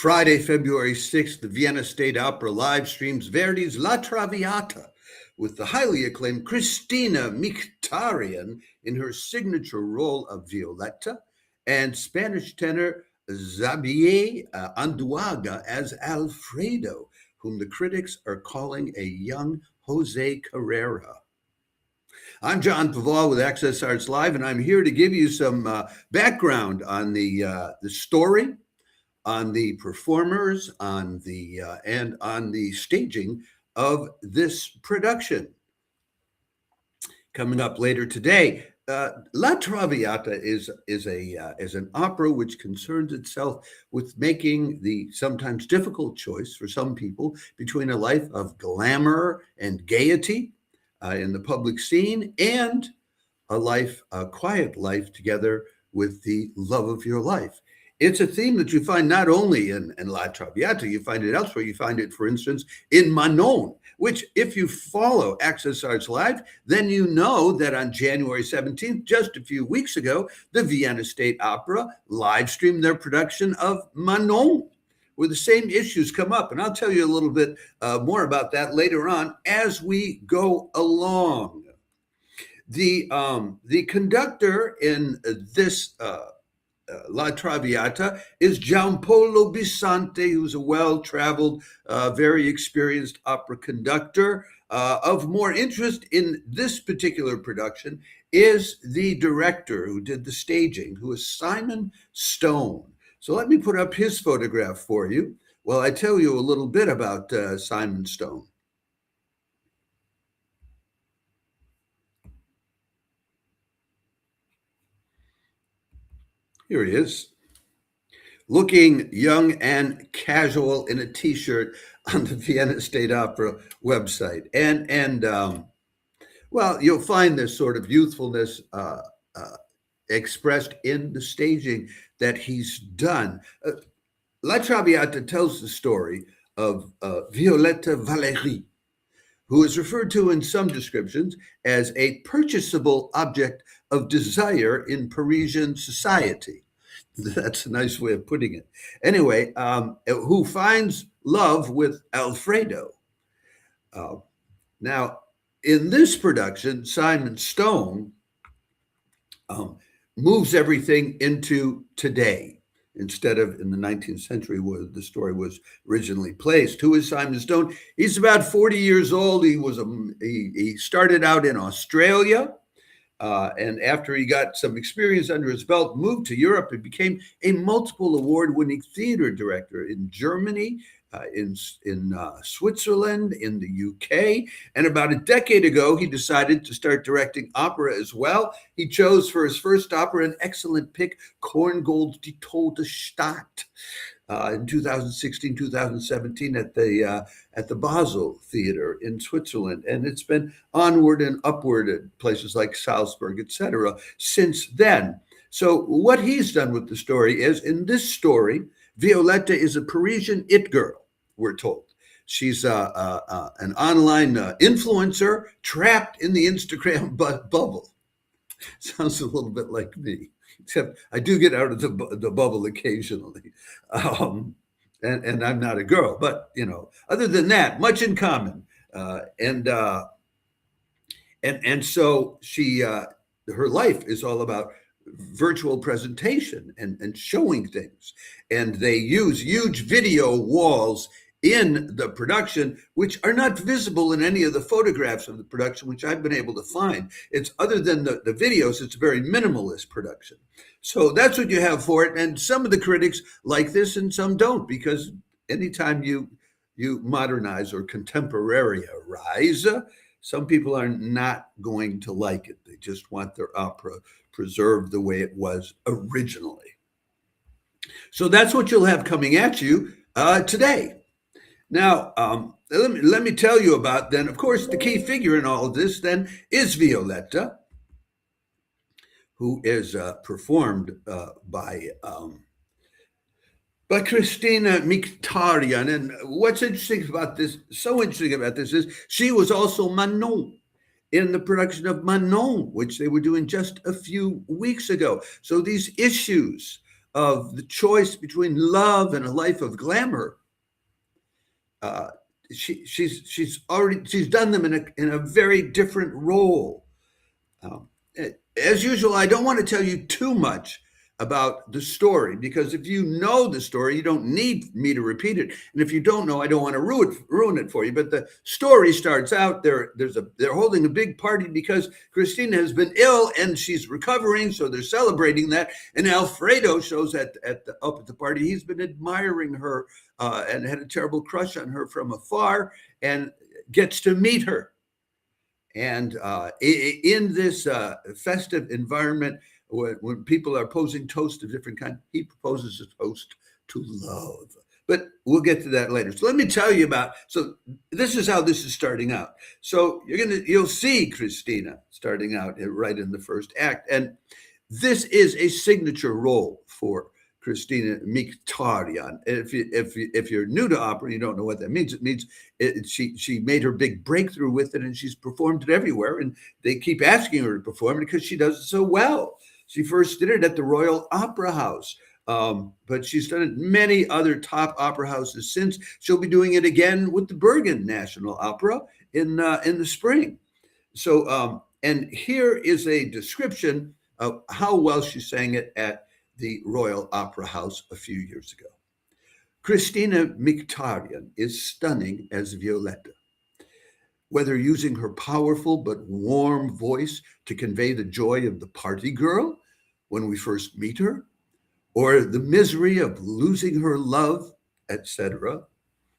Friday, February 6th, the Vienna State Opera live streams Verdi's La Traviata with the highly acclaimed Kristina Mkhitaryan in her signature role of Violetta and Spanish tenor Xabier Anduaga as Alfredo, whom the critics are calling a young Jose Carrera. I'm John Paval with Access Arts Live, and I'm here to give you some background on the story, on the performers, on the and on the staging of this production. Coming up later today, La Traviata is an opera which concerns itself with making the sometimes difficult choice for some people between a life of glamour and gaiety in the public scene and a quiet life together with the love of your life. It's a theme that you find not only in La Traviata, you find it elsewhere. You find it, for instance, in Manon, which if you follow Access Arts Live, then you know that on January 17th, just a few weeks ago, the Vienna State Opera live streamed their production of Manon, where the same issues come up. And I'll tell you a little bit more about that later on as we go along. The conductor in this La Traviata is Giampaolo Bisante, who's a well-traveled, very experienced opera conductor. Of more interest in this particular production is the director who did the staging, who is Simon Stone. So let me put up his photograph for you while I tell you a little bit about Simon Stone. Here he is, looking young and casual in a T-shirt on the Vienna State Opera website. And well, you'll find this sort of youthfulness expressed in the staging that he's done. La Traviata tells the story of Violetta Valérie, who is referred to in some descriptions as a purchasable object of desire in Parisian society. That's a nice way of putting it. Anyway, who finds love with Alfredo. Now, in this production, Simon Stone moves everything into today instead of in the 19th century where the story was originally placed. Who is Simon Stone? He's about 40 years old. He started out in Australia, and after he got some experience under his belt, moved to Europe and became a multiple award-winning theater director in Germany, in Switzerland, in the UK. And about a decade ago, he decided to start directing opera as well. He chose for his first opera an excellent pick, Korngold's Die Tote Stadt, in 2016, 2017 at the Basel Theater in Switzerland. And it's been onward and upward at places like Salzburg, etc. since then. So what he's done with the story is, in this story, Violetta is a Parisian it girl, we're told. She's an online influencer trapped in the Instagram bubble. Sounds a little bit like me, except I do get out of the bubble occasionally. And I'm not a girl, but, other than that, much in common. And so she, her life is all about virtual presentation and showing things. And they use huge video walls in the production, which are not visible in any of the photographs of the production, which I've been able to find. It's other than the videos, it's a very minimalist production. So that's what you have for it. And some of the critics like this and some don't, because anytime you modernize or contemporarize, some people are not going to like it. They just want their opera preserved the way it was originally. So that's what you'll have coming at you today. Now, let me tell you about, then, of course, the key figure in all of this, then, is Violetta, who is performed by Kristina Mkhitaryan. And what's interesting about this, is she was also Manon in the production of Manon, which they were doing just a few weeks ago. So these issues of the choice between love and a life of glamour, uh, she's done them in a very different role. Um, as usual, I don't want to tell you too much about the story, because if you know the story, you don't need me to repeat it. And if you don't know, I don't want to ruin it for you. But the story starts out they're holding a big party because Kristina has been ill and she's recovering, so they're celebrating that. And Alfredo shows up at the party. He's been admiring her and had a terrible crush on her from afar, and gets to meet her. And in this festive environment, when people are posing toasts of different kinds, he proposes a toast to love. But we'll get to that later. So let me tell you about. So this is how this is starting out. So you'll see Kristina starting out right in the first act, and this is a signature role for Kristina Mkhitaryan. If you're new to opera, you don't know what that means. It means she made her big breakthrough with it, and she's performed it everywhere. And they keep asking her to perform it because she does it so well. She first did it at the Royal Opera House, but she's done it in many other top opera houses since. She'll be doing it again with the Bergen National Opera in the spring. So, and here is a description of how well she sang it at the Royal Opera House a few years ago. Kristina Mkhitaryan is stunning as Violetta. Whether using her powerful but warm voice to convey the joy of the party girl when we first meet her, or the misery of losing her love, etc.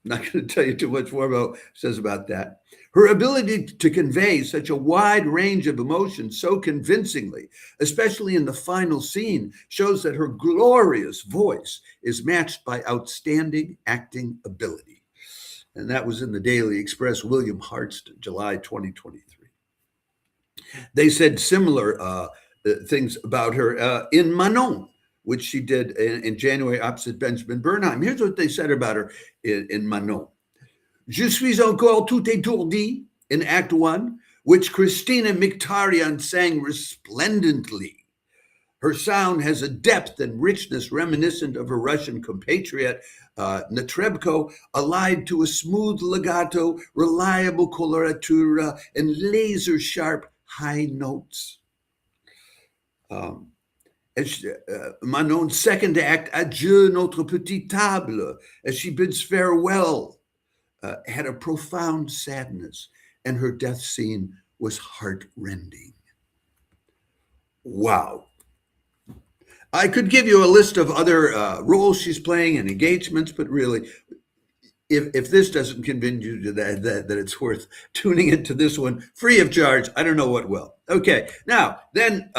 Not going to tell you too much more about what it says about that. Her ability to convey such a wide range of emotions so convincingly, especially in the final scene, shows that her glorious voice is matched by outstanding acting ability. And that was in the Daily Express, William Hartston, July 2023. They said similar things about her in Manon, which she did in January opposite Benjamin Bernheim. Here's what they said about her in Manon. Je suis encore tout étourdi in Act 1, which Kristina Mkhitaryan sang resplendently. Her sound has a depth and richness reminiscent of her Russian compatriot, Netrebko, allied to a smooth legato, reliable coloratura, and laser-sharp high notes. Manon's second act, Adieu notre petite table, as she bids farewell, had a profound sadness, and her death scene was heartrending. Wow. I could give you a list of other roles she's playing and engagements, but really, if this doesn't convince you to that it's worth tuning into this one free of charge, I don't know what will. Okay, now, then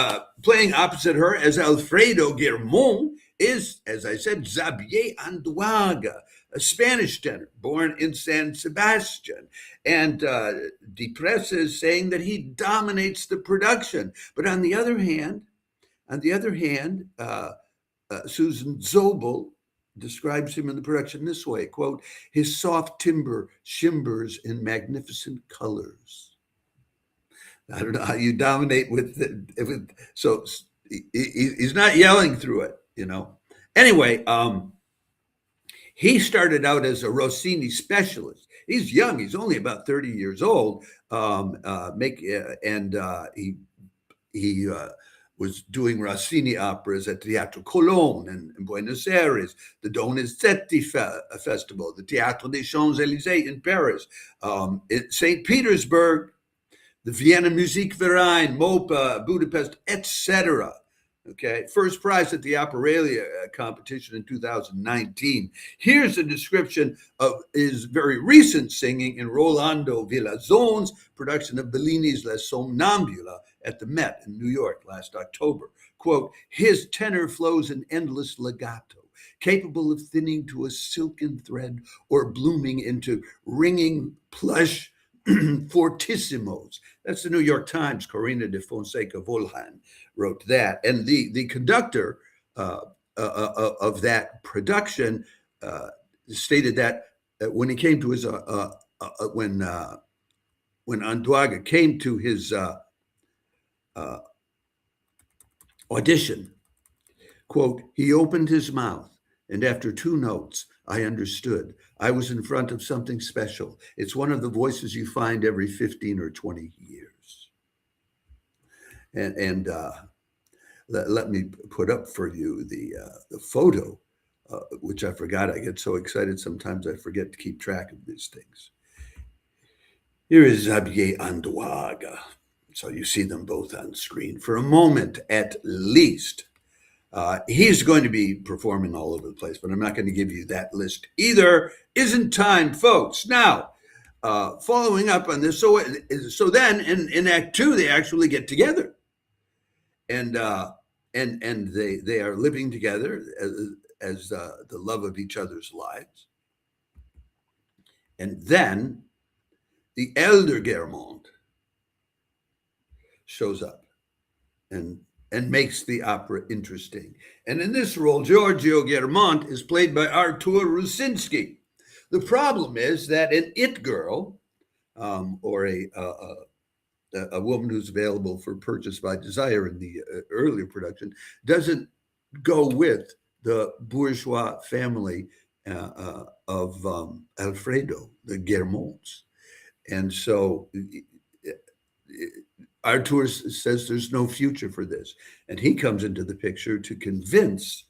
playing opposite her as Alfredo Germont is, as I said, Xabier Anduaga, a Spanish tenor born in San Sebastian. And Depress is saying that he dominates the production. But on the other hand, Susan Zobel describes him in the production this way, quote, his soft timbre shimmers in magnificent colors. I don't know how you dominate so he's not yelling through it, you know. Anyway, he started out as a Rossini specialist. He's young. He's only about 30 years old. He was doing Rossini operas at Teatro Colón in Buenos Aires, the Donizetti Festival, the Théâtre des Champs-Élysées in Paris, in St. Petersburg, the Vienna Musikverein, MOPA, Budapest, etc. Okay, first prize at the Operalia competition in 2019. Here's a description of his very recent singing in Rolando Villazon's production of Bellini's La Somnambula at the Met in New York last October. Quote, his tenor flows in endless legato, capable of thinning to a silken thread or blooming into ringing plush fortissimos. That's the New York Times. Corina de Fonseca Volhan wrote that. And the conductor of that production stated that when he came to his when Anduaga came to his audition Quote, he opened his mouth, and after two notes, I understood. I was in front of something special. It's one of the voices you find every 15 or 20 years. And let me put up for you the photo, which I forgot. I get so excited sometimes I forget to keep track of these things. Here is Xabier Anduaga. So you see them both on screen for a moment at least. He's going to be performing all over the place, but I'm not going to give you that list either. Isn't time, folks. Now, following up on this, so then in Act 2, they actually get together. And they are living together as the love of each other's lives. And then the elder Germont shows up and makes the opera interesting. And in this role, Girgio Germont is played by Artur Rucinsky. The problem is that an it girl, or a woman who's available for purchase by desire in the earlier production, doesn't go with the bourgeois family of Alfredo, the Germonts. And so Artur says there's no future for this. And he comes into the picture to convince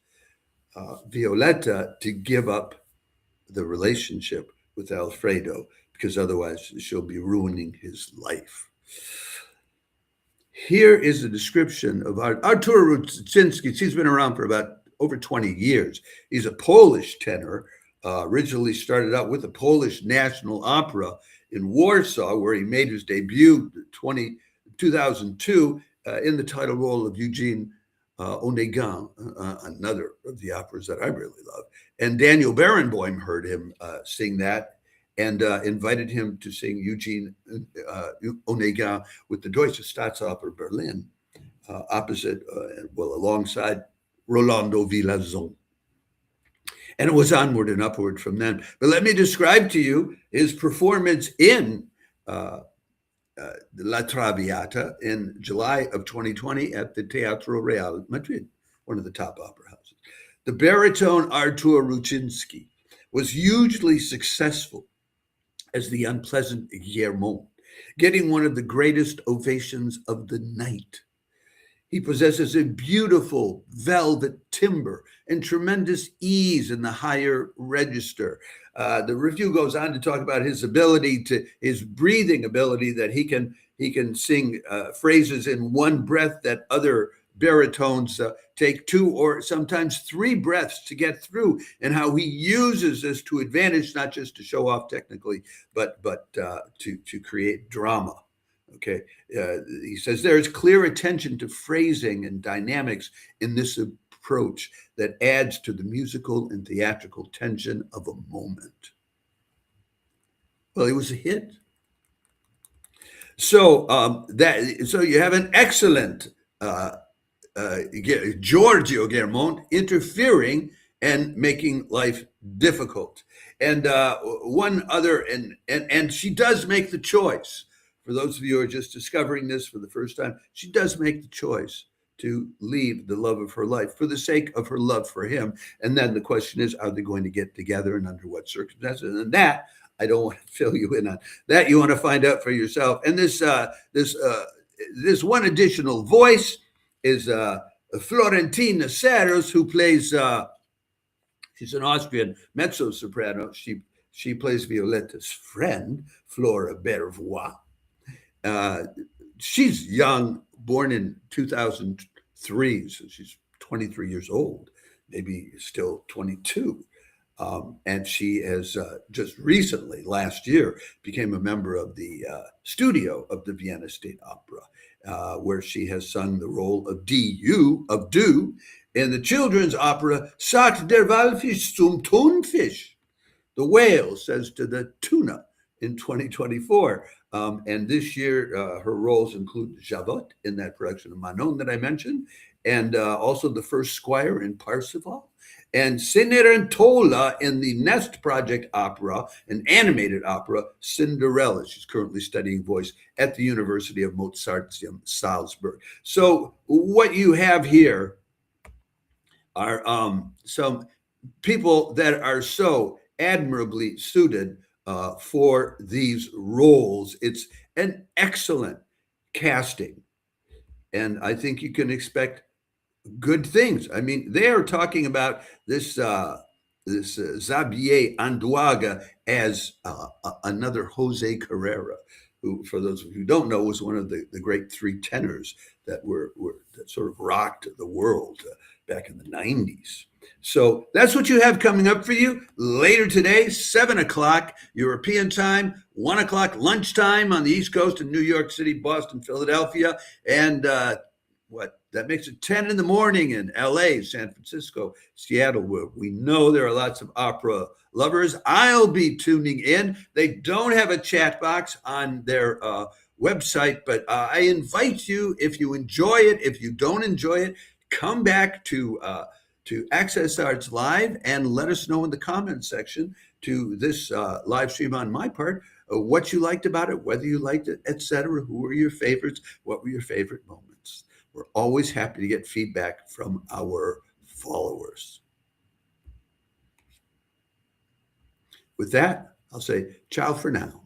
Violetta to give up the relationship with Alfredo, because otherwise she'll be ruining his life. Here is a description of Artur Rucinsky. He's been around for about over 20 years. He's a Polish tenor, originally started out with the Polish National Opera in Warsaw, where he made his debut 2002 in the title role of Eugene Onegin, another of the operas that I really love. And Daniel Barenboim heard him sing that and invited him to sing Eugene Onegin with the Deutsche Staatsoper Berlin alongside Rolando Villazon. And it was onward and upward from then. But let me describe to you his performance in La Traviata in July of 2020 at the Teatro Real Madrid, one of the top opera houses. The baritone Artur Rucinsky was hugely successful as the unpleasant Germont, getting one of the greatest ovations of the night. He possesses a beautiful velvet timbre and tremendous ease in the higher register. The review goes on to talk about his breathing ability, that he can sing phrases in one breath that other baritones take two or sometimes three breaths to get through, and how he uses this to advantage, not just to show off technically, but to create drama. Okay, he says there is clear attention to phrasing and dynamics in this approach that adds to the musical and theatrical tension of a moment. Well, it was a hit. So so you have an excellent Girgio Germont interfering and making life difficult. And one other, and she does make the choice. For those of you who are just discovering this for the first time, she does make the choice to leave the love of her life for the sake of her love for him. And then the question is, are they going to get together and under what circumstances? And that, I don't want to fill you in on. That you want to find out for yourself. And this one additional voice is Florentina Serles, who plays, she's an Austrian mezzo-soprano. She plays Violetta's friend, Flora Bervoix. She's young, born in 2003, so she's 23 years old, maybe still 22. And she has just recently, last year, became a member of the studio of the Vienna State Opera, where she has sung the role of Du, in the children's opera Sagt der Walfisch zum Thunfisch. The whale says to the tuna in 2024. And this year, her roles include Javot in that production of Manon that I mentioned, and also the first squire in Parsifal, and Cenerentola in the Nest Project opera, an animated opera, Cinderella. She's currently studying voice at the University of Mozarteum, Salzburg. So what you have here are some people that are so admirably suited for these roles. It's an excellent casting, and I think you can expect good things. I mean, they are talking about this Xabier Anduaga as another Jose Carrera, who, for those of you who don't know, was one of the great three tenors that that sort of rocked the world back in the 90s. So that's what you have coming up for you later today, 7 o'clock European time, 1 o'clock lunchtime on the East Coast in New York City, Boston, Philadelphia, and what that makes it 10 in the morning in LA, San Francisco, Seattle, where we know there are lots of opera lovers. I'll be tuning in. They don't have a chat box on their website, but I invite you, if you enjoy it, if you don't enjoy it, come back to Access Arts Live and let us know in the comments section to this live stream on my part what you liked about it, whether you liked it, etc. Who were your favorites? What were your favorite moments? We're always happy to get feedback from our followers. With that, I'll say ciao for now.